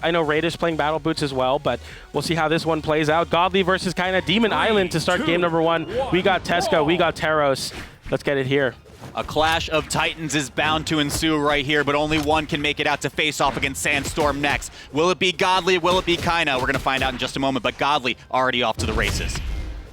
I know Raiders playing Battle Boots as well, but we'll see how this one plays out. Godly versus Kyna. Demon Island to start game number 1. We got Tesa, we got Teros. Let's get it here. A clash of titans is bound to ensue right here, but only one can make it out to face off against Sandstorm next. Will it be Godly? Will it be Kyna? We're going to find out in just a moment, but Godly already off to the races.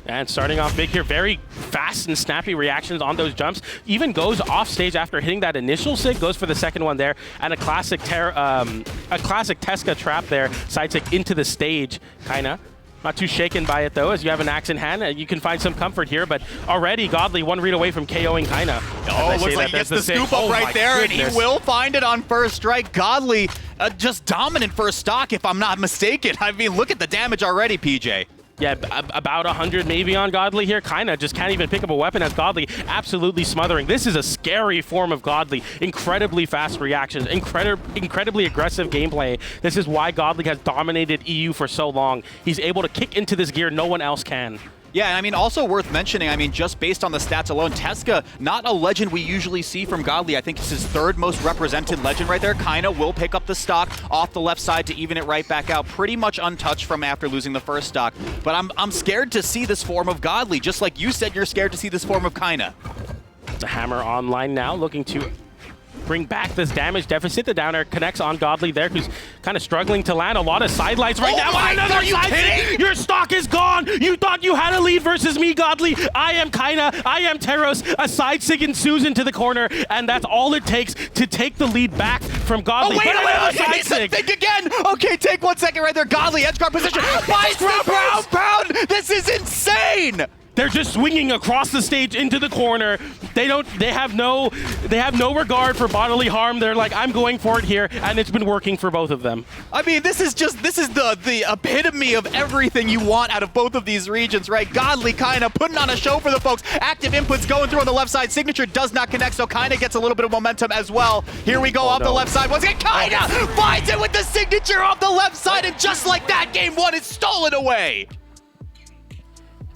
And starting off big here, very fast and snappy reactions on those jumps. Even goes off stage after hitting that initial sig, goes for the second one there, and a classic Tesa trap there, side sig into the stage. Kyna not too shaken by it though, as you have an axe in hand. You can find some comfort here, but already Godly 1 read away from KOing Kyna. Oh, looks like he gets the scoop up right there, and he will find it on first strike. Godly just dominant first stock, if I'm not mistaken. I mean, look at the damage already, PJ. Yeah, about 100 maybe on Godly here. Kyna just can't even pick up a weapon as Godly absolutely smothering. This is a scary form of Godly. Incredibly fast reactions, incredibly aggressive gameplay. This is why Godly has dominated EU for so long. He's able to kick into this gear no one else can. Yeah, I mean, also worth mentioning, I mean, just based on the stats alone, Tesa, not a legend we usually see from Godly. I think it's his 3rd most represented legend right there. Kyna will pick up the stock off the left side to even it right back out. Pretty much untouched from after losing the first stock. But I'm scared to see this form of Godly, just like you said you're scared to see this form of Kyna. The hammer online now, looking to bring back this damage deficit. The downer connects on Godly there, who's kind of struggling to land a lot of sidelights right now. Are you kidding? Your stock is gone. You thought you had a lead versus me, Godly. I am Kyna. I am Teros. A side sig ensues into the corner, and that's all it takes to take the lead back from Godly. Oh, wait, think again. Okay, take 1 second right there. Godly, edge guard position. Bites the ground pound. This is insane. They're just swinging across the stage into the corner. They have no regard for bodily harm. They're like, I'm going for it here, and it's been working for both of them. I mean, this is the epitome of everything you want out of both of these regions, right? Godly Kyna putting on a show for the folks. Active inputs going through on the left side. Signature does not connect, so Kyna gets a little bit of momentum as well. Here we go off the left side. Once again, Kyna finds it with the signature off the left side, and just like that, game 1 is stolen away.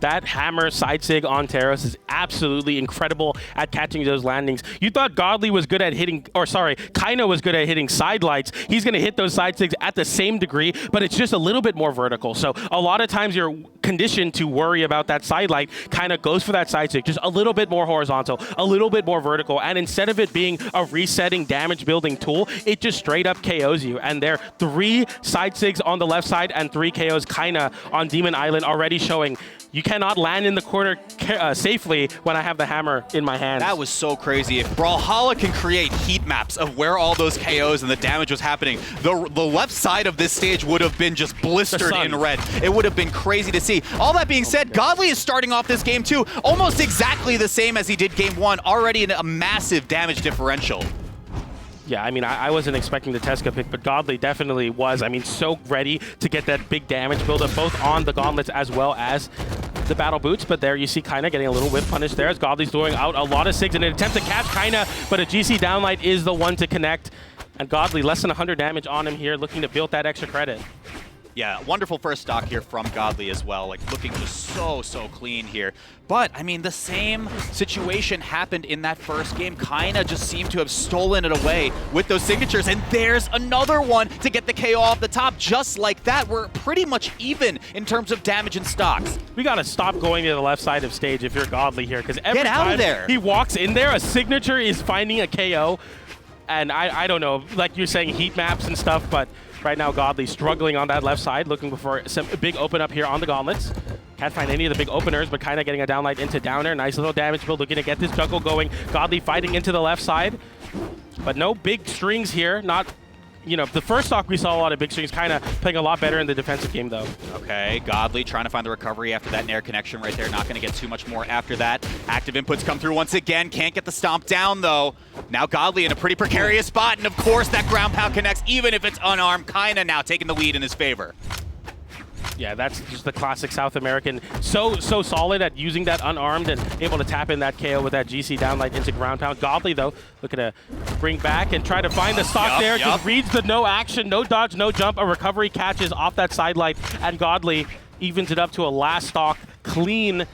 That hammer side sig on Teros is absolutely incredible at catching those landings. You thought Godly was good at hitting, or sorry, Kyna was good at hitting side lights. He's going to hit those side sigs at the same degree, but it's just a little bit more vertical. So a lot of times you're conditioned to worry about that side light. Kyna goes for that side sig, just a little bit more horizontal, a little bit more vertical, and instead of it being a resetting damage building tool, it just straight up KOs you. And there 3 side sigs on the left side and 3 KOs. Kyna on Demon Island already showing you cannot land in the corner safely when I have the hammer in my hand. That was so crazy. If Brawlhalla can create heat maps of where all those KOs and the damage was happening, the left side of this stage would have been just blistered in red. It would have been crazy to see. All that being said, Godly is starting off this game too, almost exactly the same as he did game 1, already in a massive damage differential. Yeah, I mean, I wasn't expecting the Tesa pick, but Godly definitely was. I mean, so ready to get that big damage buildup, both on the gauntlets as well as the battle boots. But there you see Kyna getting a little whip punish there as Godly's throwing out a lot of sigs in an attempt to catch Kyna, but a GC downlight is the one to connect. And Godly, less than 100 damage on him here, looking to build that extra credit. Yeah, wonderful first stock here from Godly as well, like looking just so clean here. But, I mean, the same situation happened in that first game. Kyna just seemed to have stolen it away with those signatures, and there's another one to get the KO off the top. Just like that, we're pretty much even in terms of damage and stocks. We gotta stop going to the left side of stage if you're Godly here, because every Get out time of there. he walks in there, a signature is finding a KO. And I don't know, like you're saying, heat maps and stuff, but right now Godly struggling on that left side, looking for some big open up here on the gauntlets. Can't find any of the big openers, but kind of getting a downlight into downer. Nice little damage build, looking to get this juggle going. Godly fighting into the left side, but no big strings here. Not, you know, the first stock we saw a lot of big strings, kind of playing a lot better in the defensive game though. Okay, Godly trying to find the recovery after that nair connection right there. Not going to get too much more after that. Active inputs come through once again. Can't get the stomp down though. Now Godly in a pretty precarious spot, and of course that ground pound connects even if it's unarmed. Kyna now taking the lead in his favor. Yeah, that's just the classic South American. So solid at using that unarmed and able to tap in that KO with that GC downlight into ground pound. Godly, though, looking to bring back and try to find the stock there. Just reads the no action, no dodge, no jump. A recovery catches off that sidelight, and Godly evens it up to a last stock clean.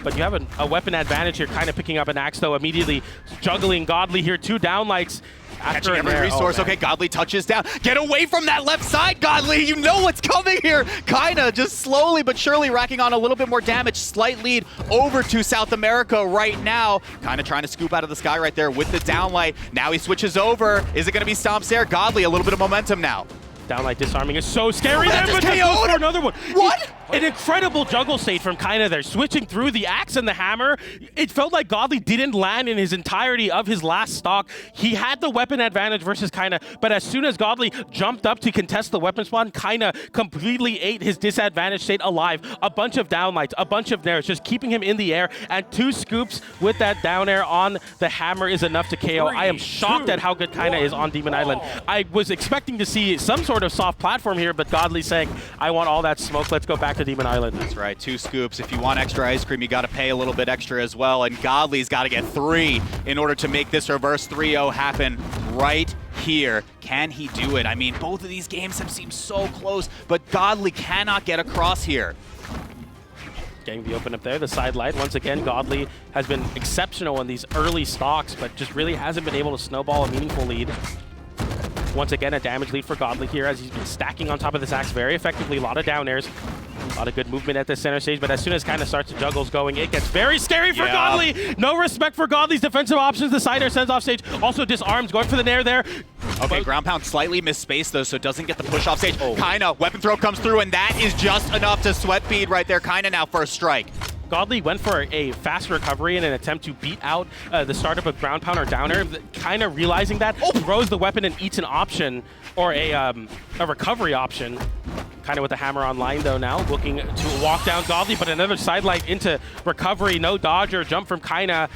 But you have a weapon advantage here, kind of picking up an axe, though, immediately juggling Godly here. 2 downlights After Catching every Nair, resource. oh, man. Okay, Godly touches down. Get away from that left side, Godly. You know what's coming here. Kyna just slowly but surely racking on a little bit more damage. Slight lead over to South America right now. Kyna trying to scoop out of the sky right there with the downlight. Now he switches over. Is it going to be Stomps there? Godly, a little bit of momentum now. Downlight disarming is so scary. That Then, just but KO'd? for another one. What? An incredible juggle state from Kyna there, switching through the axe and the hammer. It felt like Godly didn't land in his entirety of his last stock. He had the weapon advantage versus Kyna, but as soon as Godly jumped up to contest the weapon spawn, Kyna completely ate his disadvantage state alive. A bunch of downlights, a bunch of nairs, just keeping him in the air, and 2 scoops with that down air on the hammer is enough to KO. I am shocked at how good Kyna is on Demon Island. I was expecting to see some sort of soft platform here, but Godly saying, I want all that smoke, let's go back to Demon Island. That's right, 2 scoops. If you want extra ice cream, you got to pay a little bit extra as well. And Godly's got to get 3 in order to make this reverse 3-0 happen right here. Can he do it? I mean, both of these games have seemed so close, but Godly cannot get across here. Getting the open up there, the side light. Once again, Godly has been exceptional in these early stocks, but just really hasn't been able to snowball a meaningful lead. Once again, a damage lead for Godly here as he's been stacking on top of this axe very effectively. A lot of down airs, a lot of good movement at the center stage, but as soon as Kyna starts the juggles going, it gets very scary for Godly. No respect for Godly's defensive options. The side air sends off stage, also disarms, going for the nair there. Okay, ground pound slightly misspaced though, so doesn't get the push off stage. Kyna, weapon throw comes through, and that is just enough to sweat feed right there. Kyna now first strike. Godly went for a fast recovery in an attempt to beat out the startup of ground pound or downer. Kyna realizing that, throws the weapon and eats an option, or a recovery option. Kyna with the hammer online though now, looking to walk down Godly, but another sidelight into recovery. No dodge or jump from Kyna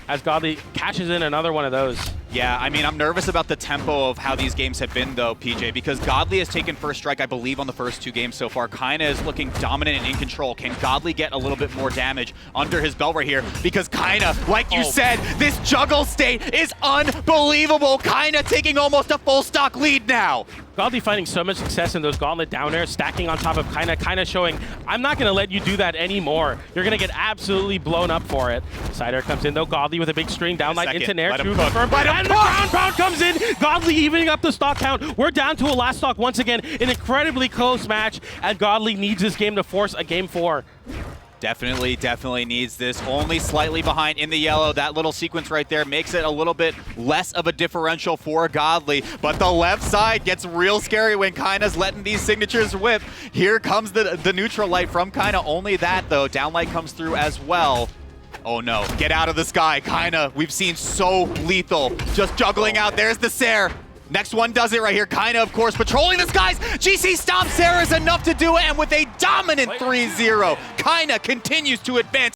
as Godly catches in another one of those. Yeah, I mean, I'm nervous about the tempo of how these games have been, though, PJ, because Godly has taken first strike, I believe, on the first 2 games so far. Kyna is looking dominant and in control. Can Godly get a little bit more damage under his belt right here? Because Kyna, like you said, this juggle state is unbelievable. Kyna taking almost a full stock lead now. Godly finding so much success in those gauntlet down airs, stacking on top of Kyna. Kyna showing, I'm not going to let you do that anymore. You're going to get absolutely blown up for it. Side air comes in though, Godly with a big string, downlight into nair. And the ground pound comes in. Godly evening up the stock count. We're down to a last stock once again. An incredibly close match, and Godly needs this game to force a game 4. Definitely needs this. Only slightly behind in the yellow. That little sequence right there makes it a little bit less of a differential for Godly. But the left side gets real scary when Kyna's letting these signatures whip. Here comes the neutral light from Kyna. Only that, though. Downlight comes through as well. Oh, no. Get out of the sky. Kyna, we've seen so lethal. Just juggling out. There's the Sair. Next one does it right here. Kyna, of course, patrolling the skies. GC stops Sarah is enough to do it, and with a dominant 3-0, Kyna continues to advance.